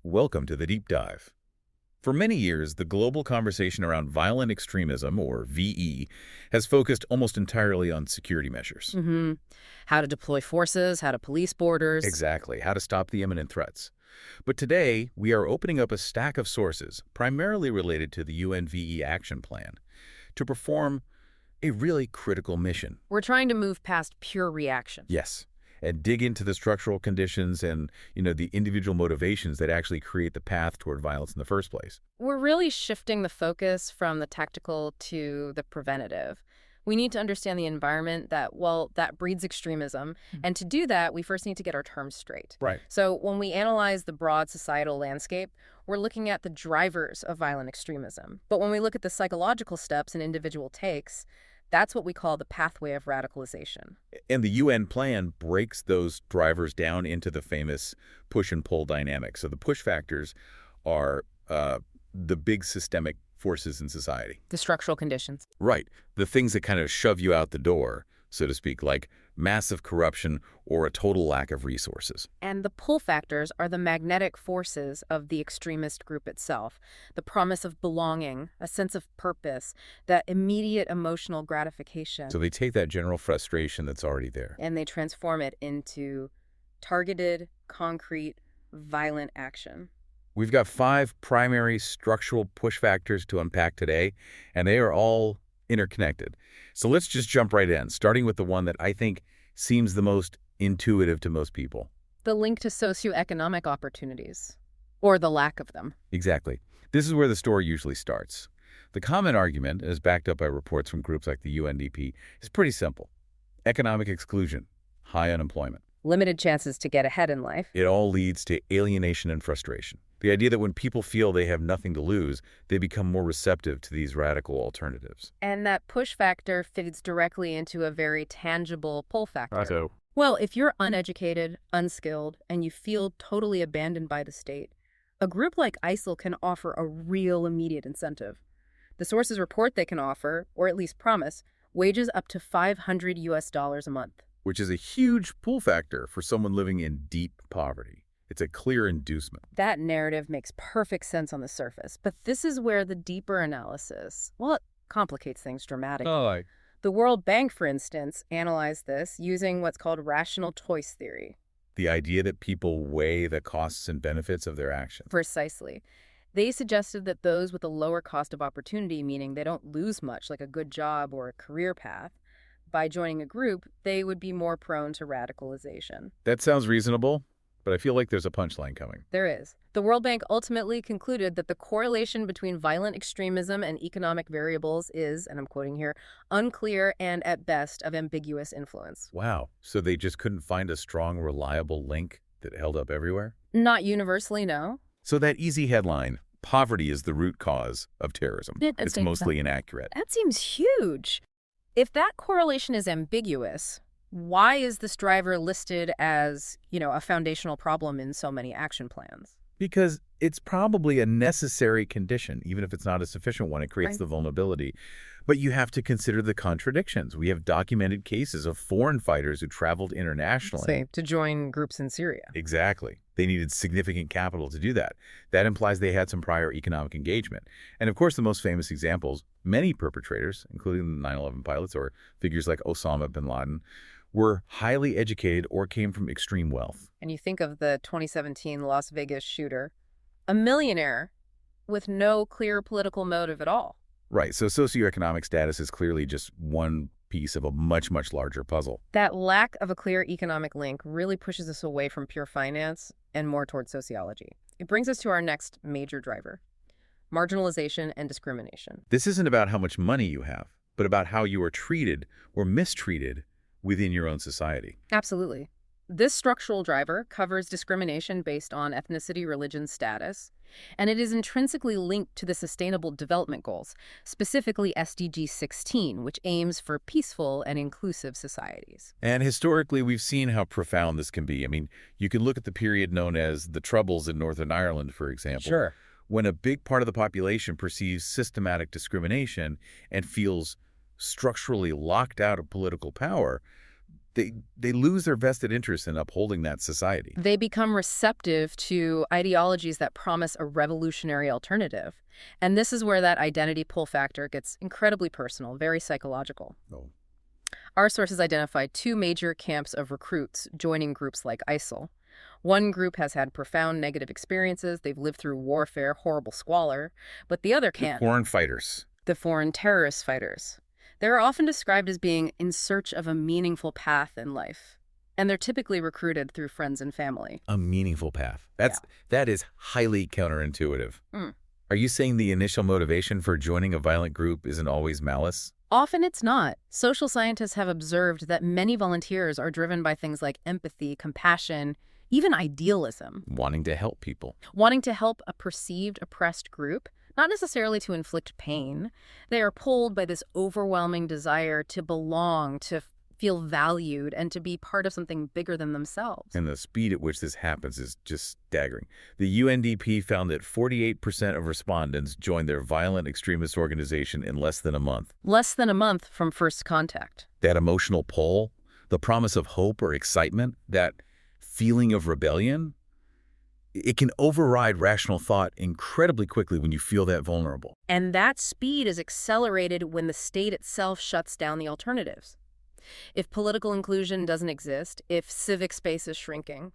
Welcome to the Deep Dive. For many years, the global conversation around violent extremism, or VE, has focused almost entirely on security measures. How to deploy forces, how to police borders. Exactly, how to stop the imminent threats. But today, we are opening up a stack of sources, primarily related to the UN VE Action Plan, to perform a really critical mission. We're trying to move past pure reaction. Yes, and dig into the structural conditions and, the individual motivations that actually create the path toward violence in the first place. We're really shifting the focus from the tactical to the preventative. We need to understand the environment that breeds extremism. And to do that, we first need to get our terms straight. Right. So when we analyze the broad societal landscape, we're looking at the drivers of violent extremism. But when we look at the psychological steps an individual takes, that's what we call the pathway of radicalization. And the UN plan breaks those drivers down into the famous push and pull dynamic. So the push factors are the big systemic forces in society. The structural conditions. Right. The things that kind of shove you out the door, so to speak, like massive corruption or a total lack of resources. And the pull factors are the magnetic forces of the extremist group itself. The promise of belonging, a sense of purpose, that immediate emotional gratification. So they take that general frustration that's already there. And they transform it into targeted, concrete, violent action. We've got 5 primary structural push factors to unpack today, and they are all interconnected. So let's just jump right in, starting with the one that I think seems the most intuitive to most people. The link to socio-economic opportunities, or the lack of them. Exactly. This is where the story usually starts. The common argument, as backed up by reports from groups like the UNDP, is pretty simple. Economic exclusion, high unemployment. Limited chances to get ahead in life. It all leads to alienation and frustration. The idea that when people feel they have nothing to lose, they become more receptive to these radical alternatives. And that push factor fits directly into a very tangible pull factor. Righto. Well, if you're uneducated, unskilled, and you feel totally abandoned by the state, a group like ISIL can offer a real immediate incentive. The sources report they can offer, or at least promise, wages up to $500 a month. Which is a huge pull factor for someone living in deep poverty. It's a clear inducement. That narrative makes perfect sense on the surface, but this is where the deeper analysis, it complicates things dramatically. The World Bank, for instance, analyzed this using what's called rational choice theory. The idea that people weigh the costs and benefits of their actions. Precisely. They suggested that those with a lower cost of opportunity, meaning they don't lose much, like a good job or a career path, by joining a group, they would be more prone to radicalization. That sounds reasonable, but I feel like there's a punchline coming. There is. The World Bank ultimately concluded that the correlation between violent extremism and economic variables is, and I'm quoting here, unclear and at best of ambiguous influence. Wow. So they just couldn't find a strong, reliable link that held up everywhere? Not universally, no. So that easy headline, poverty is the root cause of terrorism, it's mostly inaccurate. That seems huge. If that correlation is ambiguous, why is this driver listed as, a foundational problem in so many action plans? Because it's probably a necessary condition, even if it's not a sufficient one. It creates the vulnerability. But you have to consider the contradictions. We have documented cases of foreign fighters who traveled internationally. To join groups in Syria. Exactly. They needed significant capital to do that. That implies they had some prior economic engagement. And of course, the most famous examples, many perpetrators, including the 9/11 pilots or figures like Osama bin Laden, were highly educated or came from extreme wealth. And you think of the 2017 Las Vegas shooter, a millionaire with no clear political motive at all. Right. So socioeconomic status is clearly just one piece of a much, much larger puzzle. That lack of a clear economic link really pushes us away from pure finance and more towards sociology. It brings us to our next major driver, marginalization and discrimination. This isn't about how much money you have, but about how you are treated or mistreated within your own society. Absolutely. This structural driver covers discrimination based on ethnicity, religion, status, and it is intrinsically linked to the Sustainable Development Goals, specifically SDG 16, which aims for peaceful and inclusive societies. And historically, we've seen how profound this can be. I mean, you can look at the period known as the Troubles in Northern Ireland, for example. Sure. When a big part of the population perceives systematic discrimination and feels structurally locked out of political power, They lose their vested interest in upholding that society. They become receptive to ideologies that promise a revolutionary alternative. And this is where that identity pull factor gets incredibly personal, very psychological. Oh. Our sources identified two major camps of recruits joining groups like ISIL. One group has had profound negative experiences. They've lived through warfare, horrible squalor. But the other camp, Foreign fighters. the foreign terrorist fighters, they're often described as being in search of a meaningful path in life. And they're typically recruited through friends and family. A meaningful path. That is highly counterintuitive. Mm. Are you saying the initial motivation for joining a violent group isn't always malice? Often it's not. Social scientists have observed that many volunteers are driven by things like empathy, compassion, even idealism. Wanting to help people. Wanting to help a perceived oppressed group, not necessarily to inflict pain. They are pulled by this overwhelming desire to belong, to feel valued, and to be part of something bigger than themselves. And the speed at which this happens is just staggering. The UNDP found that 48% of respondents joined their violent extremist organization in less than a month. Less than a month from first contact. That emotional pull, the promise of hope or excitement, that feeling of rebellion, it can override rational thought incredibly quickly when you feel that vulnerable. And that speed is accelerated when the state itself shuts down the alternatives. If political inclusion doesn't exist, if civic space is shrinking,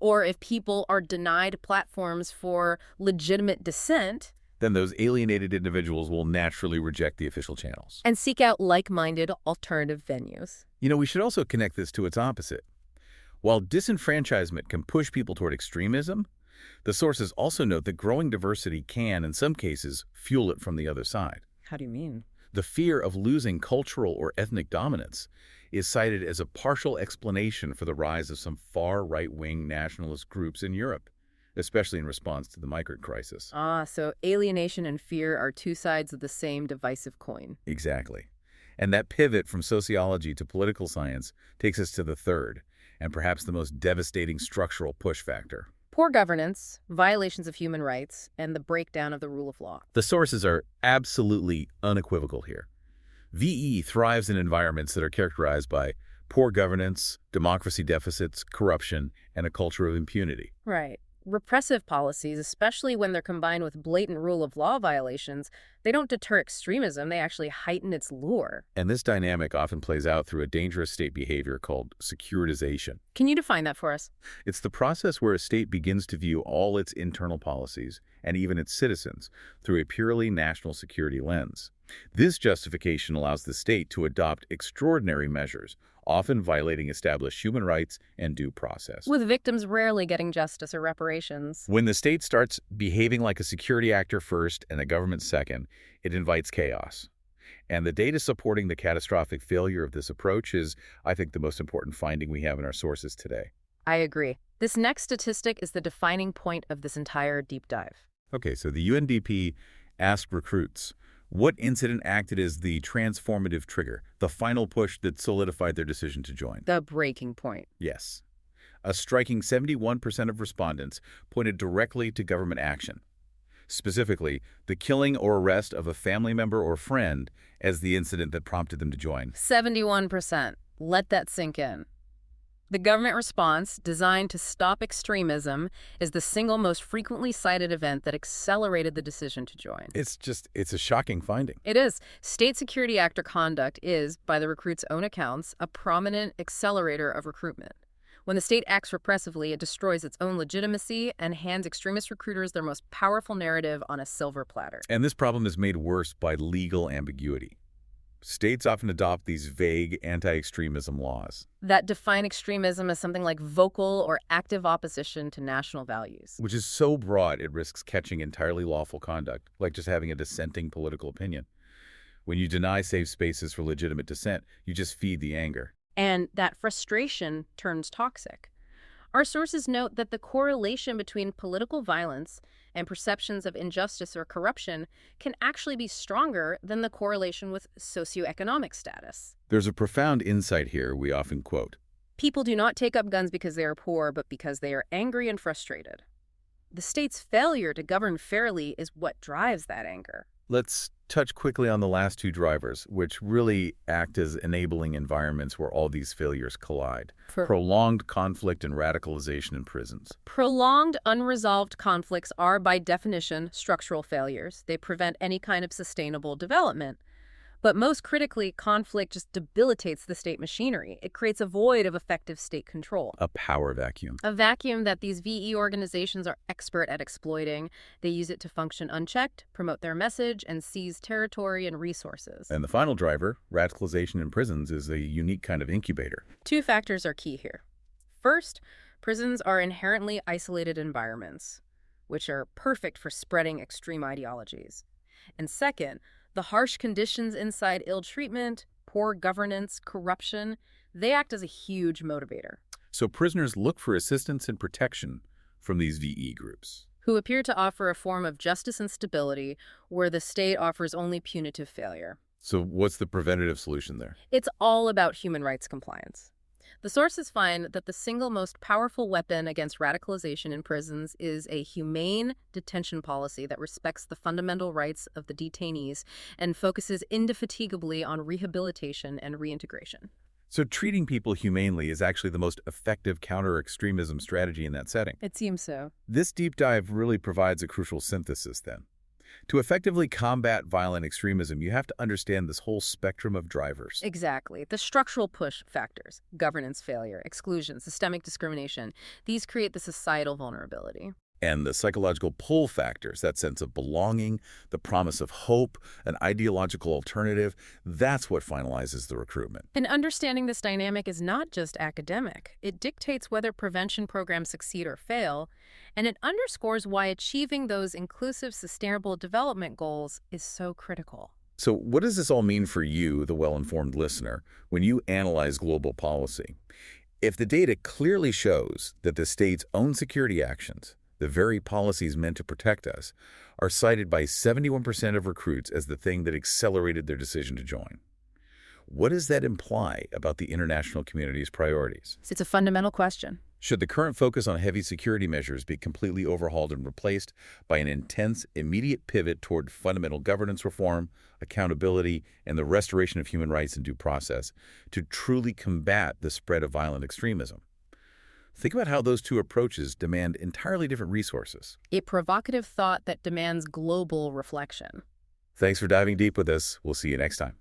or if people are denied platforms for legitimate dissent, then those alienated individuals will naturally reject the official channels. and seek out like-minded alternative venues. You know, we should also connect this to its opposite. While disenfranchisement can push people toward extremism, the sources also note that growing diversity can, in some cases, fuel it from the other side. How do you mean? The fear of losing cultural or ethnic dominance is cited as a partial explanation for the rise of some far right-wing nationalist groups in Europe, especially in response to the migrant crisis. So alienation and fear are two sides of the same divisive coin. Exactly. And that pivot from sociology to political science takes us to the third, and perhaps the most devastating structural push factor. Poor governance, violations of human rights, and the breakdown of the rule of law. The sources are absolutely unequivocal here. VE thrives in environments that are characterized by poor governance, democracy deficits, corruption, and a culture of impunity. Right. Repressive policies, especially when they're combined with blatant rule of law violations, they don't deter extremism, they actually heighten its lure. And this dynamic often plays out through a dangerous state behavior called securitization. Can you define that for us? It's the process where a state begins to view all its internal policies, and even its citizens, through a purely national security lens. This justification allows the state to adopt extraordinary measures, often violating established human rights and due process. With victims rarely getting justice or reparations. When the state starts behaving like a security actor first and a government second, it invites chaos. And the data supporting the catastrophic failure of this approach is, I think, the most important finding we have in our sources today. I agree. This next statistic is the defining point of this entire deep dive. Okay, so the UNDP asked recruits, what incident acted as the transformative trigger, the final push that solidified their decision to join? The breaking point. Yes. A striking 71% of respondents pointed directly to government action. Specifically, the killing or arrest of a family member or friend as the incident that prompted them to join. 71%. Let that sink in. The government response, designed to stop extremism, is the single most frequently cited event that accelerated the decision to join. It's a shocking finding. It is. State security actor conduct is, by the recruits' own accounts, a prominent accelerator of recruitment. When the state acts repressively, it destroys its own legitimacy and hands extremist recruiters their most powerful narrative on a silver platter. And this problem is made worse by legal ambiguity. States often adopt these vague anti-extremism laws that define extremism as something like vocal or active opposition to national values. which is so broad it risks catching entirely lawful conduct, like just having a dissenting political opinion. When you deny safe spaces for legitimate dissent, you just feed the anger. And that frustration turns toxic. Our sources note that the correlation between political violence and perceptions of injustice or corruption can actually be stronger than the correlation with socioeconomic status. There's a profound insight here we often quote. People do not take up guns because they are poor, but because they are angry and frustrated. The state's failure to govern fairly is what drives that anger. Let's touch quickly on the last two drivers, which really act as enabling environments where all these failures collide. Prolonged conflict and radicalization in prisons. Prolonged, unresolved conflicts are, by definition, structural failures. They prevent any kind of sustainable development. But most critically, conflict just debilitates the state machinery. It creates a void of effective state control. A power vacuum. A vacuum that these VE organizations are expert at exploiting. They use it to function unchecked, promote their message, and seize territory and resources. And the final driver, radicalization in prisons, is a unique kind of incubator. Two factors are key here. First, prisons are inherently isolated environments, which are perfect for spreading extreme ideologies. And second, the harsh conditions inside ill treatment, poor governance, corruption, they act as a huge motivator. So prisoners look for assistance and protection from these VE groups, who appear to offer a form of justice and stability where the state offers only punitive failure. So what's the preventative solution there? It's all about human rights compliance. The sources find that the single most powerful weapon against radicalization in prisons is a humane detention policy that respects the fundamental rights of the detainees and focuses indefatigably on rehabilitation and reintegration. So treating people humanely is actually the most effective counter-extremism strategy in that setting. It seems so. This deep dive really provides a crucial synthesis then. To effectively combat violent extremism, you have to understand this whole spectrum of drivers. Exactly. The structural push factors, governance failure, exclusion, systemic discrimination, these create the societal vulnerability. And the psychological pull factors, that sense of belonging, the promise of hope, an ideological alternative, that's what finalizes the recruitment. And understanding this dynamic is not just academic. It dictates whether prevention programs succeed or fail, and it underscores why achieving those inclusive, sustainable development goals is so critical. So what does this all mean for you, the well-informed listener, when you analyze global policy? If the data clearly shows that the state's own security actions, the very policies meant to protect us, are cited by 71% of recruits as the thing that accelerated their decision to join, what does that imply about the international community's priorities? It's a fundamental question. Should the current focus on heavy security measures be completely overhauled and replaced by an intense, immediate pivot toward fundamental governance reform, accountability, and the restoration of human rights and due process to truly combat the spread of violent extremism? Think about how those two approaches demand entirely different resources. A provocative thought that demands global reflection. Thanks for diving deep with us. We'll see you next time.